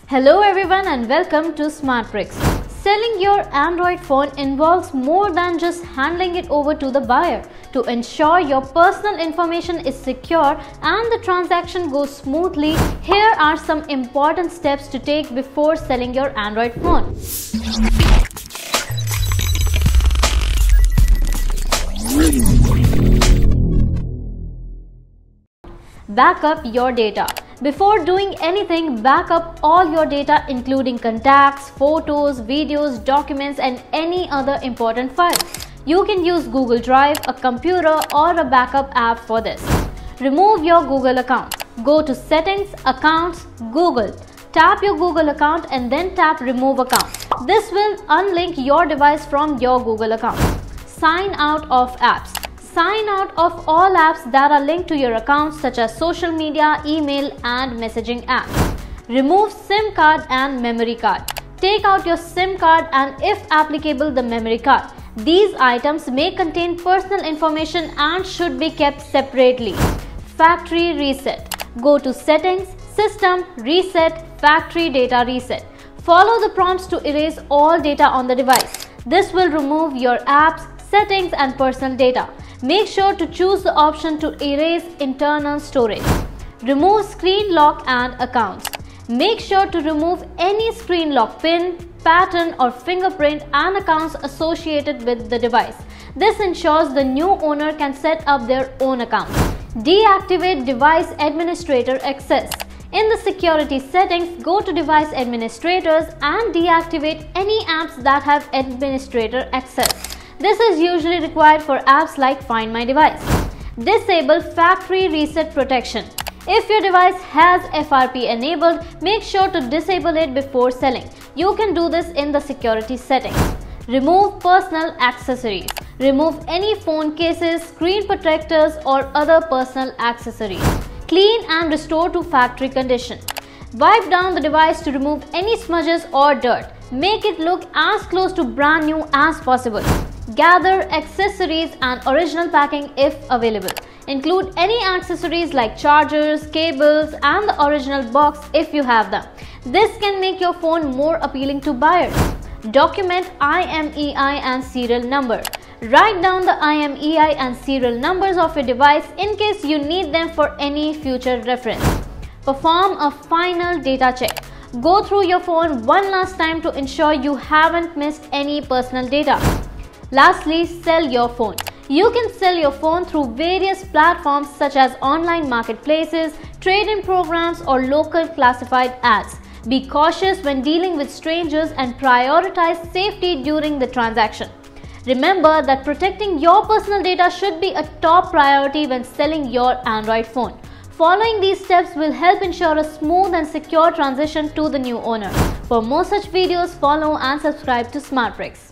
Hello everyone and welcome to SmartBricks. Selling your Android phone involves more than just handing it over to the buyer. To ensure your personal information is secure and the transaction goes smoothly, here are some important steps to take before selling your Android phone. Back up your data. Before doing anything, back up all your data including contacts, photos, videos, documents and any other important files. You can use Google Drive, a computer or a backup app for this. Remove your Google account. Go to Settings, Accounts, Google. Tap your Google account and then tap Remove Account. This will unlink your device from your Google account. Sign out of apps. Sign out of all apps that are linked to your account such as social media, email and messaging apps. Remove SIM card and memory card. Take out your SIM card and if applicable the memory card. These items may contain personal information and should be kept separately. Factory reset. Go to Settings, System, Reset, Factory Data Reset. Follow the prompts to erase all data on the device. This will remove your apps, settings and personal data. Make sure to choose the option to erase internal storage. Remove screen lock and accounts. Make sure to remove any screen lock pin, pattern or fingerprint and accounts associated with the device. This ensures the new owner can set up their own account. Deactivate device administrator access. In the security settings, go to device administrators and deactivate any apps that have administrator access. This is usually required for apps like Find My Device. Disable factory reset protection. If your device has FRP enabled, make sure to disable it before selling. You can do this in the security settings. Remove personal accessories. Remove any phone cases, screen protectors or other personal accessories. Clean and restore to factory condition. Wipe down the device to remove any smudges or dirt. Make it look as close to brand new as possible. Gather accessories and original packing if available. Include any accessories like chargers, cables and the original box if you have them. This can make your phone more appealing to buyers. Document IMEI and serial number. Write down the IMEI and serial numbers of your device in case you need them for any future reference. Perform a final data check. Go through your phone one last time to ensure you haven't missed any personal data. Lastly, sell your phone. You can sell your phone through various platforms such as online marketplaces, trade-in programs or local classified ads. Be cautious when dealing with strangers and prioritize safety during the transaction. Remember that protecting your personal data should be a top priority when selling your Android phone. Following these steps will help ensure a smooth and secure transition to the new owner. For more such videos, follow and subscribe to SmartBricks.